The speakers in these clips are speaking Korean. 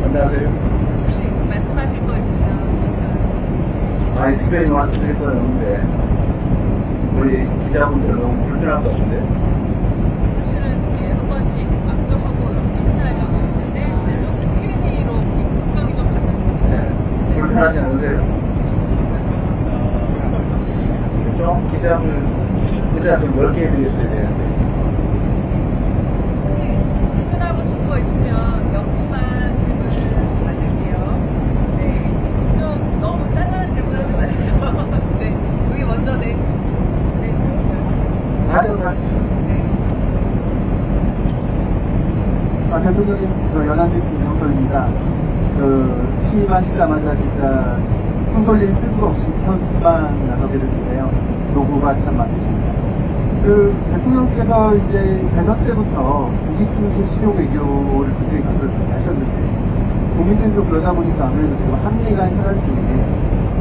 안녕하세요. 혹시 말씀하실 거 있으면 잠깐. 아니, 특별히 말씀드릴 건 없는데, 우리 기자분들 너무 불편할 것 같은데. 사실은 우리 한 번씩 악수하고 이렇게 인사할 경우가 있는데, 이제 좀 Q&A로 걱정이 좀 많았어요. 네. 불편하지 않으세요? 좀 기자분 의자 좀 넓게 해드렸어야 되는데. 혹시 질문하고 싶은 거 있으면 몇 분만 질문 받을게요. 네. 좀 너무 짠한 질문하지 마세요. 네. 여기 먼저 네. 네. 다들 하시죠. 네. 대통령님, 저 연합뉴스 이명석입니다. 취임하시자마자 진짜 숨 돌릴 틈도 없이 선수만 나서게 됐는데요. 노고가 참 많으십니다. 대통령께서 이제 대선 때부터 국익중심 실용 외교를 굉장히 강조를 하셨는데, 국민들도 그러다 보니까 아무래도 지금 한미 간 현안 중에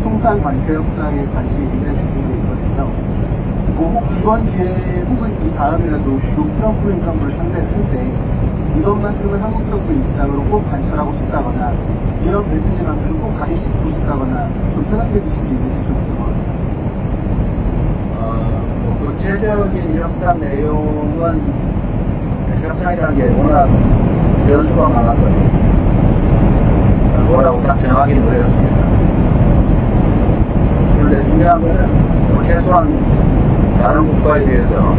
통상 관세 협상에 관심이 굉장히 집중되어 있거든요. 이번 기회에 혹은 이 다음이라도 트럼프 행정부를 상대를 할 때 이것만큼은 한국 정부 입장으로 꼭 관철하고 싶다거나 이런 메시지만큼은 꼭 가리시키고 싶다거나 좀 생각해 주실 게 있는지 좀 궁금합니다. 구체적인 협상 내용은 협상이라는 게 워낙 변수가 많아서 뭐라고 딱 정하기는 어렵습니다. 그런데 중요한 거는 최소한 다른 국가에 비해서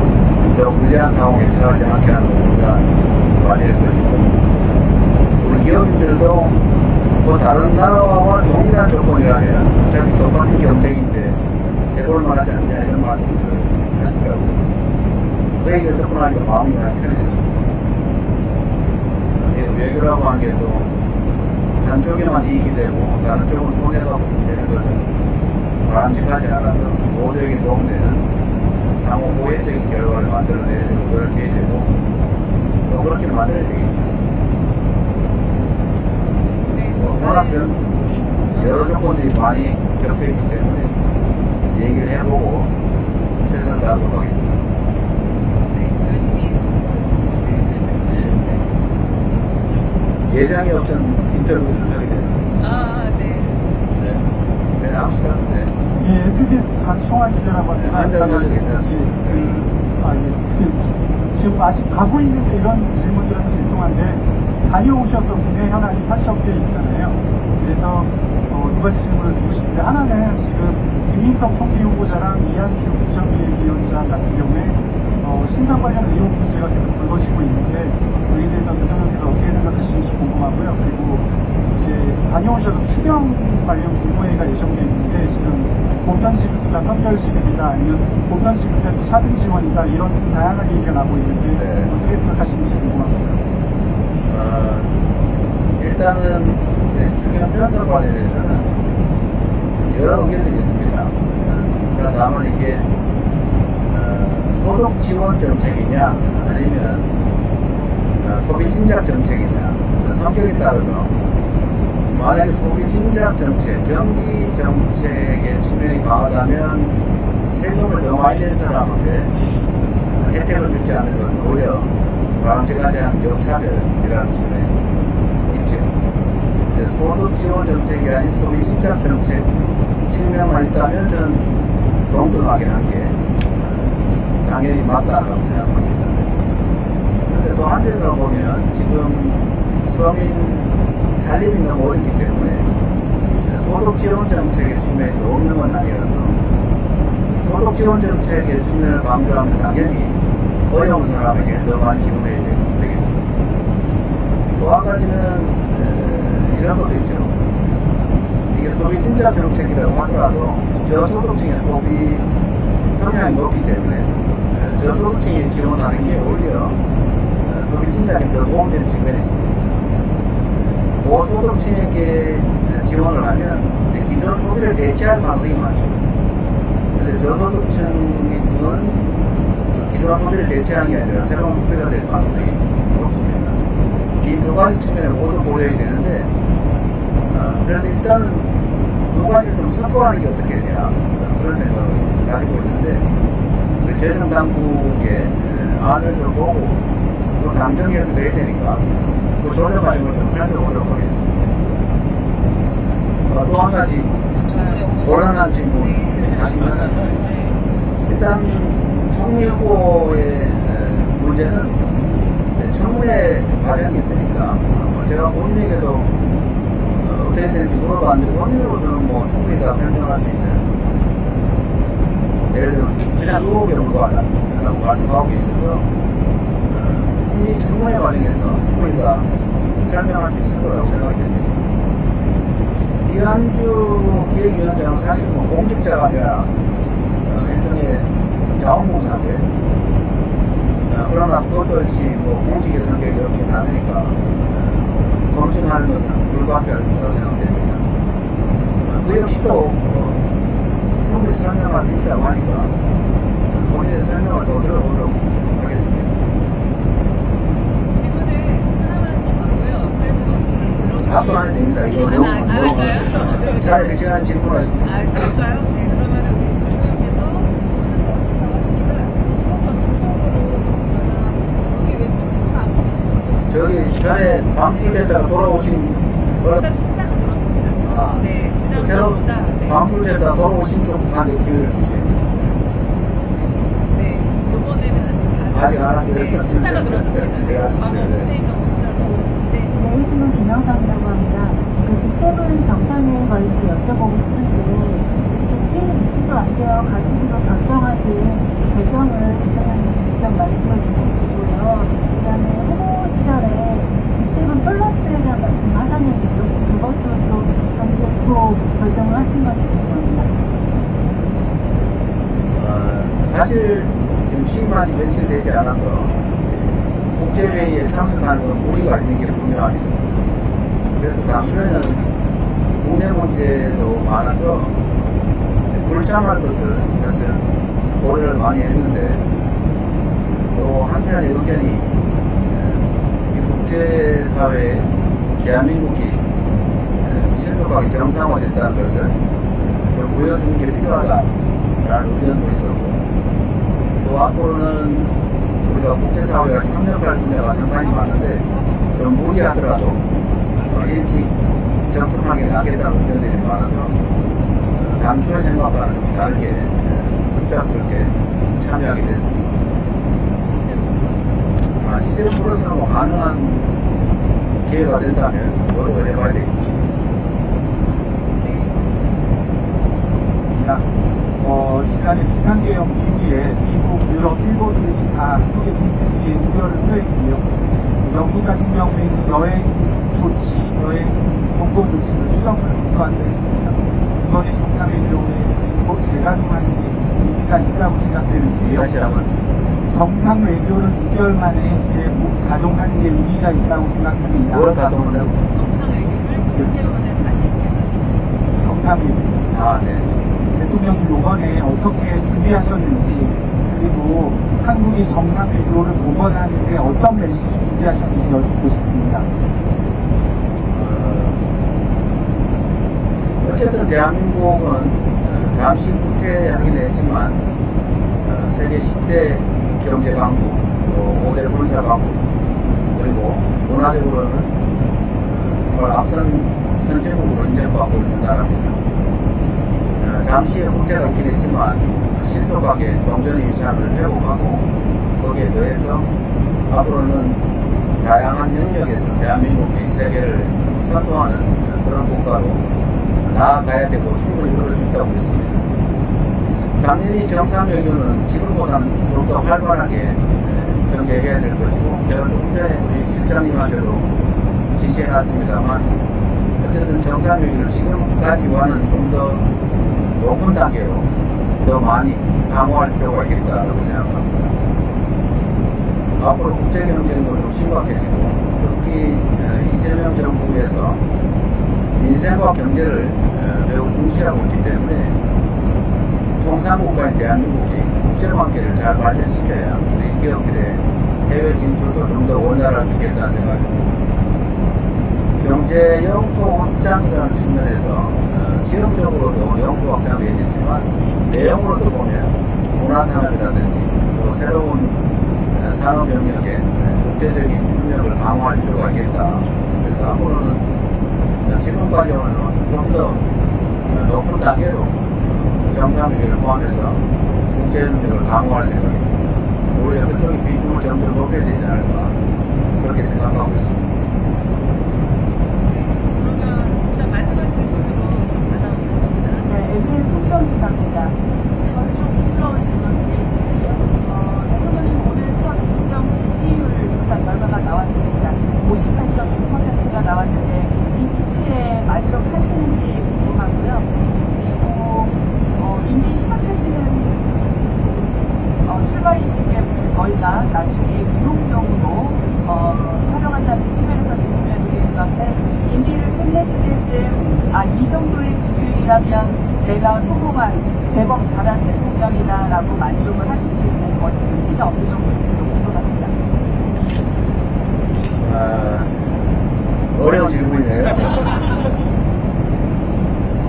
더 불리한 상황에 처하지 않게 하는 건 중요한 과제일 것이고, 우리 기업인들도 뭐 다른 나라와 동일한 조건이라면 어차피 똑같은 경쟁인데 해볼만 하지 않냐 이런 말씀을 하시더라고요. 그 얘기를 듣고 나니까 마음이 많이 편해졌습니다. 외교라고 하는 게 또 한쪽에만 이익이 되고 다른 쪽은 손해가 되는 것은 바람직하지 않아서 모두에게 도움되는 상호 호혜적인 결과를 만들어내려고 노력해야 되고 또 그렇게 만들어야 되겠죠. 워낙 여러 조건들이 많이 겹쳐있기 때문에 얘기를 해보고 최선을 다하도록 하겠습니다. 네. 열심히 예정이 없던 인터뷰를 하게 되는. 네. 네, 합시다. 네. 예, SBS 강청환 기자라고 합니다. 앉아서 하셔도 괜찮습니다. 지금 아직 가고 있는데 이런 질문들은 사실 죄송한데 다녀오셔서 국내 현안이 4,000개 있잖아요. 그래서 두 가지 질문을 드리고 싶은데, 하나는 지금 김민석 총리 후보자랑 이한주 국정기획위원장 같은 경우에 신상 관련 의혹 문제가 계속 불거지고 있는데 여기에 대해서 대통령께서 어떻게 생각하시는지 궁금하고요. 그리고 이제 다녀오셔서 추경 관련 공모회가 예정돼 있는데 지금 보편지급이다, 선별지급이다, 아니면 보편지급이다, 또 차등 지원이다, 이런 다양한 얘기가 나오고 있는데 어떻게 생각하시는지 궁금합니다. 일단은 이제 추경 편성 관련해서는 여러 의견들이 있습니다. 그러나 다만 이게 소득 지원 정책이냐 아니면 소비 진작 정책이냐 그 성격에 따라서 만약에 소비 진작 정책, 경기 정책의 측면이 강하다면 세금을 더 많이 낸 사람한테 혜택을 주지 않는 것은 오히려 바람직하지 않은 역차별이라는 측면이 있죠. 소득 지원 정책이 아닌 소비 진작 정책 측면만 있다면 저는 동등하게 하는 게 당연히 맞다라고 생각합니다. 그런데 또 한편으로 보면 지금 서민 살림이 너무 어렵기 때문에 소득 지원 정책의 측면이 또 없는 건 아니라서 소득 지원 정책의 측면을 강조하면 당연히 어려운 사람에게 더 많이 지원해야 되겠죠. 또 한 가지는 이런 것도 있죠. 이게 소비 진작 정책이라고 하더라도 저소득층의 소비 성향이 높기 때문에 저소득층에 지원하는 게 오히려 소비 진작에 더 도움되는 측면이 있습니다. 고소득층에게 지원을 하면 기존 소비를 대체할 가능성이 많죠. 그런데 저소득층은 기존 소비를 대체하는 게 아니라 새로운 소비가 될 가능성이 높습니다. 이 두 가지 측면을 모두 고려해야 되는데, 그래서 일단은 두 가지를 좀 섞어하는 게 어떻겠냐 그런 생각을 가지고 있는데, 재정당국의 안을 좀 보고 또 당정협의도 해야 되니까 그 조정 과정을 좀 살펴보도록 하겠습니다. 또 한 가지 곤란한 질문 하시면은 일단 총리후보의 문제는 청문회 과정이 있으니까 제가 본인에게도 어떻게 되는지 물어봤는데 본인으로서는 뭐 충분히 다 설명할 수 있는 예를 들면 그냥 의혹에 불과하다라고 말씀하고 계셔서 충분히 청문회 과정에서 충분히 다 설명할 수 있을 거라고 생각이 됩니다. 이한주 기획위원장은 사실 뭐 공직자가 아니라 일종의 자원봉사인데 그러나 그것도 역시 뭐 공직의 성격이 이렇게 나누니까 검증하는 것은 불가피한 거라고 생각됩니다. 그 역시도 충분히 설명할 수 있다고 하니까 본인의 설명을 더 들어보도록 하겠습니다. 질문을 하나만 더 받고요. 그래도 박수 안 해도 됩니다. 이거 너무 차라리 그 시간에 질문하시죠. 그럴까요? 네, 그러면 우리 대통령께서 저기 전에 방출됐다가 돌아오신 일단 숫자가 늘었습니다. 지금. 네, 그 새로 지난번보다. 네. 방출됐다 돌아오신 쪽한테 기회를 주세요. 네, 요번에는 아직 아직 안 왔어요. 네, 숫자가 늘었습니다. 네, 아쉽죠. 과거 문재인 정부 시절로. 네. 내리시는 김영상이라고 합니다. 그 G7 정상회의 관련해서 여쭤보고 싶은데 이렇게 취임 20도 안 되어 가시기로 결정하신 배경을 기자님이 직접 말씀을 주시고요. 그 다음에 후보 시절에 G7 플러스에 대한 말씀을 하셨는데 혹시 그것도 좀 염두에 두고 결정을 하신 건지 궁금합니다. 사실 지금 취임한 지 며칠 되지 않아서 국제회의에 참석하는 건 무리가 있는 게 분명합니다. 그래서 당초에는 국내 문제도 많아서 불참할 것을 사실은 고려를 많이 했는데 또 한편의 의견이 이 국제사회에 대한민국이 신속하게 정상화됐다는 것을 좀 보여주는 게 필요하다라는 의견도 있었고 또 앞으로는 우리가 국제사회가 협력할 분야가 상당히 많은데 좀 무리하더라도 일찍 정촉하는 게 낫겠다는 의견들이 많아서 당초의 생각과는 좀 다르게 급작스럽게 참여하게 됐습니다. G7 플러스는 뭐 가능한 기회가 된다면 노력을 해봐야 되겠죠. 시간의 비상계엄 이후에 미국, 유럽, 일본들이 다 한국의 민주주의에 우려를 표했고요. 영국 같은 경우에는 여행 조치, 여행 경고 조치를 수정을 또한했습니다. 이번에 정상외교에 재가동하는 게 의미가 있다고 생각되는데요. 다시 한번. 정상외교를 6개월 만에 재가동하는 게 의미가 있다고 생각합니다. 뭘 가동한다고? 정상회의를 10개월 만에 다시 진행. 정상외교. 네. 대통령이 이번에 어떻게 준비하셨는지 그리고 한국이 정상외교를 복원하는데 어떤 메시지 준비하셨는지 여쭙고 싶습니다. 어쨌든 대한민국은 잠시 후퇴하긴 했지만 세계 10대 경제 강국, 5대 군사 강국 그리고 문화적으로는 정말 앞선 선진국으로 인정받고 있는 나라입니다. 잠시의 후퇴가 있긴 했지만 신속하게 종전의 위상을 회복하고 거기에 더해서 앞으로는 다양한 영역에서 대한민국이 세계를 선도하는 그런 국가로 나아가야 되고 충분히 그럴 수 있다고 믿습니다. 당연히 정상외교는 지금보다는 좀 더 활발하게 전개해야 될 것이고 제가 조금 전에 우리 실장님한테도 지시해놨습니다만 어쨌든 정상외교를 지금까지와는 좀 더 높은 단계로 더 많이 강화할 필요가 있겠다고 생각합니다. 앞으로 국제경쟁도 좀 심각해지고 특히 이재명 정부에서 민생과 경제를 매우 중시하고 있기 때문에 통상국가인 대한민국이 국제관계를 잘 발전시켜야 우리 기업들의 해외 진출도 좀 더 원활할 수 있겠다는 생각입니다. 경제 영토 확장이라는 측면에서 지역적으로도 영토 확장이 해야 되지만 내용으로도 보면 문화산업이라든지 또 새로운 산업 영역에 국제적인 협력을 강화할 필요가 있겠다. 그래서 앞으로는 지금까지는 좀 더 높은 단계로 정상회의를 포함해서 국제협력을 강화할 생각입니다. 오히려 그쪽의 비중을 점점 높여야 되지 않을까 그렇게 생각하고 있습니다. 그러면 진짜 마지막 질문으로 나눠보겠습니다. 네, MBN 송정기자입니다. 저는 좀 부끄러운 질문인데, 대통령님 오늘 첫 국정 지지율 조사 결과가 나왔습니다. 58.6%가 나왔는데 이 수치에 만족하시는지 궁금하고요. 그리고 임기 시작하시는 출발이시기에 저희가 나중에 기록용으로 활용한다는 측면에서 질문을 드리는 건데, 임기를 끝내실 때쯤 이 정도의 지지율이라면 내가 성공한 제법 잘한 대통령이다라고 만족을 하실 수 있는 수치가 어느 정도인지 궁금합니다. 어려운 질문이네요.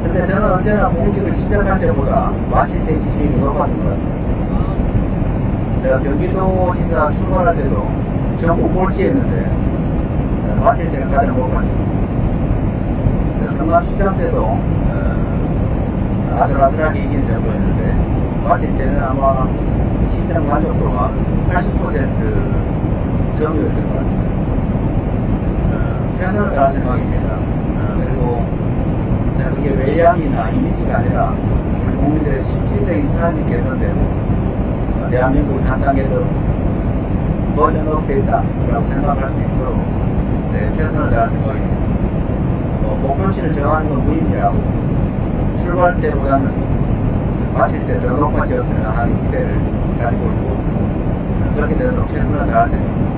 근데 저는 언제나 공직을 시작할 때보다 마칠 때 지지율이 높았던 것 같습니다. 제가 경기도지사 출발할 때도 전국 꼴찌였는데 마칠 때는 가장 높았죠. 성남시장 때도 아슬아슬하게 이긴 정도였는데 마칠 때는 아마 시장 만족도가 80% 정도였던 것 같아요. 최선을 다할 생각입니다. 그리고 그게 외양이나 이미지가 아니라 우리 국민들의 실질적인 삶이 개선되고 대한민국이 한 단계 더 버전업 됐다라고 생각할 수 있도록 최선을 다할 생각입니다. 목표치를 정하는 건 무의미하고 출발 때보다는 마칠 때 더 높아졌으면 하는 기대를 가지고 있고 그렇게 되도록 최선을 다할 생각입니다.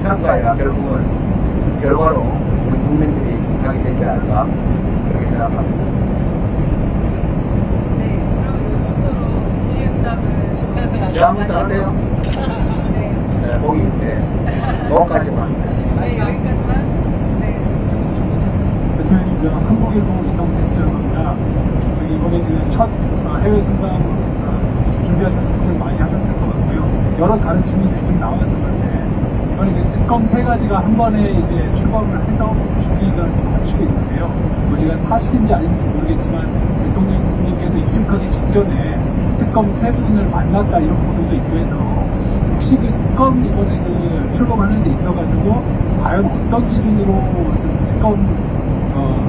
평가야 결국은 결과로 우리 국민들이 하게 되지 않을까 그렇게 생각합니다. 네, 그럼 이 정도로 질의응답을 식사들 다음부터 하세요. 네, 보기 뭐까지만. 네, 여기까지만. 네. 대통령님, 저는 한국일보 이성택 기자입니다. 저기 이번에 첫 해외 순방 준비하셨을 때 많이 하셨을 것 같고요. 여러 다른 질문들이 좀 나왔었는데 이번에 특검 3가지가 한 번에 이제 출범을 해서 준비가 좀 갖추고 있는데요. 뭐 제가 사실인지 아닌지 모르겠지만 대통령님께서 이륙하기 직전에 특검 3분을 만났다 이런 보도도 있고 해서 혹시 그 특검 이번에 출범하는 데 있어가지고 과연 어떤 기준으로 좀 특검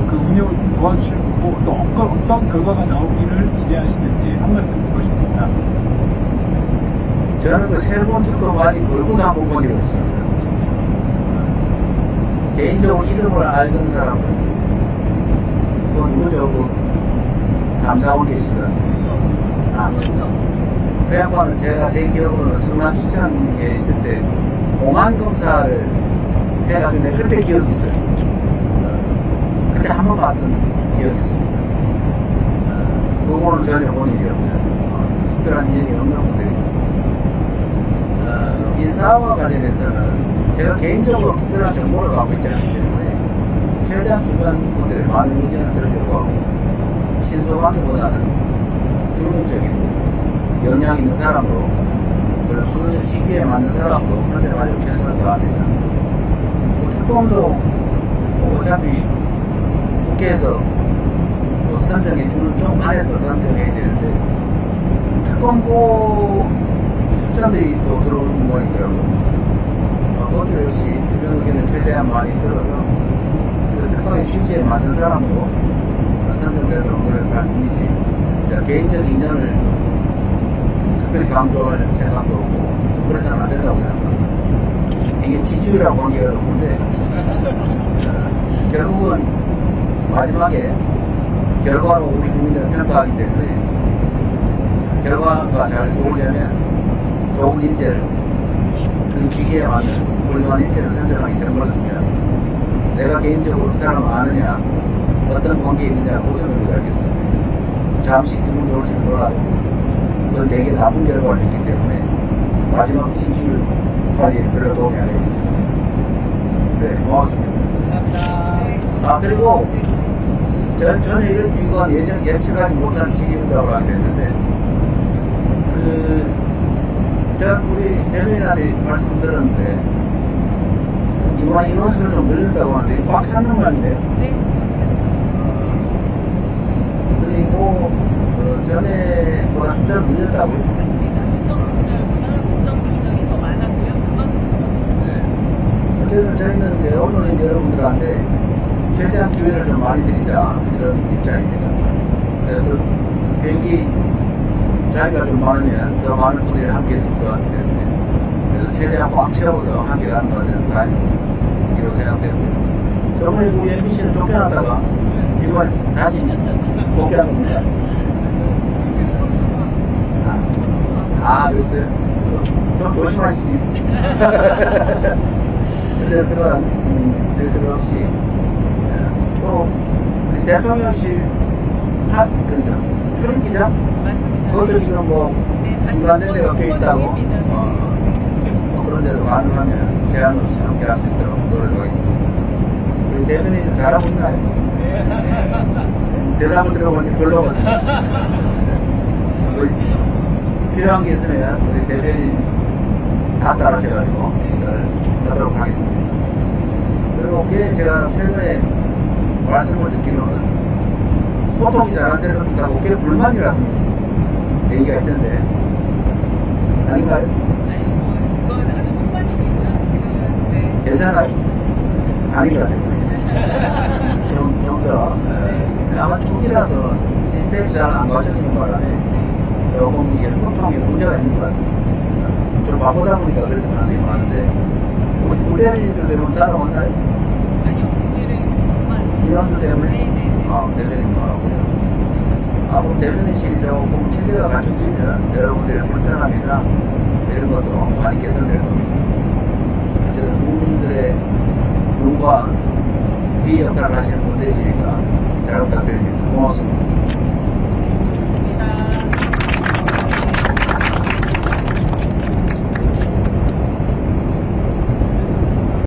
그 운영을 좀 도와주실 거고 또 어떤 결과가 나오기를 기대하시는지 한 말씀 듣고 싶습니다. 저는 그 3번 특검 아직 얼굴도 한번 본 적이 없습니다. 개인적으로 이름을 알던 사람은 그 누구죠? 그 감사원 계시던 그 양반은 제 기억으로는 성남시장에 있을 때 공안검사를 해가지고 내가 그때 기억이 있어요. 그때 한 번 봤던 기억이 있습니다. 그거는 전혀 본 일이 없는 특별한 인연이 없는 분들이죠. 인사와 관련해서는 제가 개인적으로 특별한 정보를 갖고 있지 않기 때문에 최대한 주변 분들의 많은 의견을 들으려고 하고 친소하기보다는 중립적이고 역량 있는 사람으로 그리고 그 직위에 맞는 사람으로 선정하려고 최선을 다합니다. 특검도 어차피 국회에서 선정해 주는 쪽 안에서 선정해야 되는데 특검보 추천들이 또 들어오는 모양이더라고요. 그것도 역시 주변 의견을 최대한 많이 들어서 그 특검의 취지에 맞는 사람으로 선정되도록 노력할 뿐이지 개인적 인연을 특별히 강조할 생각도 없고 그래서는 안 된다고 생각합니다. 이게 지지율하고 관계가 높은데 결국은 마지막에 결과로 우리 국민들은 평가하기 때문에 결과가 잘 좋으려면 좋은 인재를 그 직위에 맞는 훌륭한 인재를 선정하기 정말 중요합니다. 내가 개인적으로 그 사람을 아느냐 어떤 관계에 있느냐를 무슨 의미가 있겠습니까? 잠시 기분 좋을지 몰라도 그건 되게 나쁜 결과를 했기 때문에 마지막 지지율 관리에 별로 도움이 안 됩니다. 네, 고맙습니다. 감사합니다. 그리고 전혀 이건 예측하지 못한 질의응답을 하게 됐는데 제가 우리 대변인한테 말씀 들었는데 이번에 인원수를 좀 늘렸다고 하는데 꽉 찼는 말인데요. 네, 그리고 전에보다 숫자를 늘렸다고요? 맞습니다. 국정 과정이 더 많았고요. 그만큼 더 됐습니다. 어쨌든 저희는 이제 언론인 여러분들한테 최대한 기회를 좀 많이 드리자 이런 입장입니다. 그래서 비행기 자리가 좀 많으면 더 많은 분들이 함께 했으면 좋았을 텐데 그래서 최대한 꽉 채워서 함께 가는 것 같아서 다행이라고 생각되고요. 저번에 우리 MBC는 쫓겨났다가 이번에 다시 복귀한 겁니다. 글쎄 좀 조심하시지. 어쨌든 그런 일들 없이 또 우리 대통령실 그러니까 출입기자 맞습니다. 그것도 지금 뭐 네, 다시 중단된 데가 꽤 있다고 중입니다. 뭐 그런 데도 가능하면 제한 없이 함께 할 수 있도록 노력하겠습니다. 우리 대변인은 잘하고 있나요? 대답을 들어보니 별로거든요. 필요한 게 있으면 우리 대변인 다 따라하셔가지고 잘 하도록 하겠습니다. 그리고 제가 최근에 말씀을 듣기로는 소통이 잘 안 되는 것하고 꽤 불만이라는 얘기가 있던데 아닌가요? 아니, 뭐, 그건 아주 초반이니고요. 지금은, 네. 괜찮아요? 아닌 것 같아요. 좀 더 아마 초기라서 시스템이 잘 안 갖춰지는 바람에 조금 이게 소통에 문제가 있는 것 같습니다. 좀 바쁘다 보니까 그래서 가능성이 많은데 우리 부대변인들 때문에 따라왔나요? 아니요, 오늘은 정말. 인원수 때문에? 네네네. 대변인도 하고요. 뭐 대변인실이 조금 체제가 갖춰지면 여러분들의 불편함이나 이런 것도 많이 개선될 겁니다. 어쨌든 국민들의 눈과 귀 역할을 하시는 군대시니까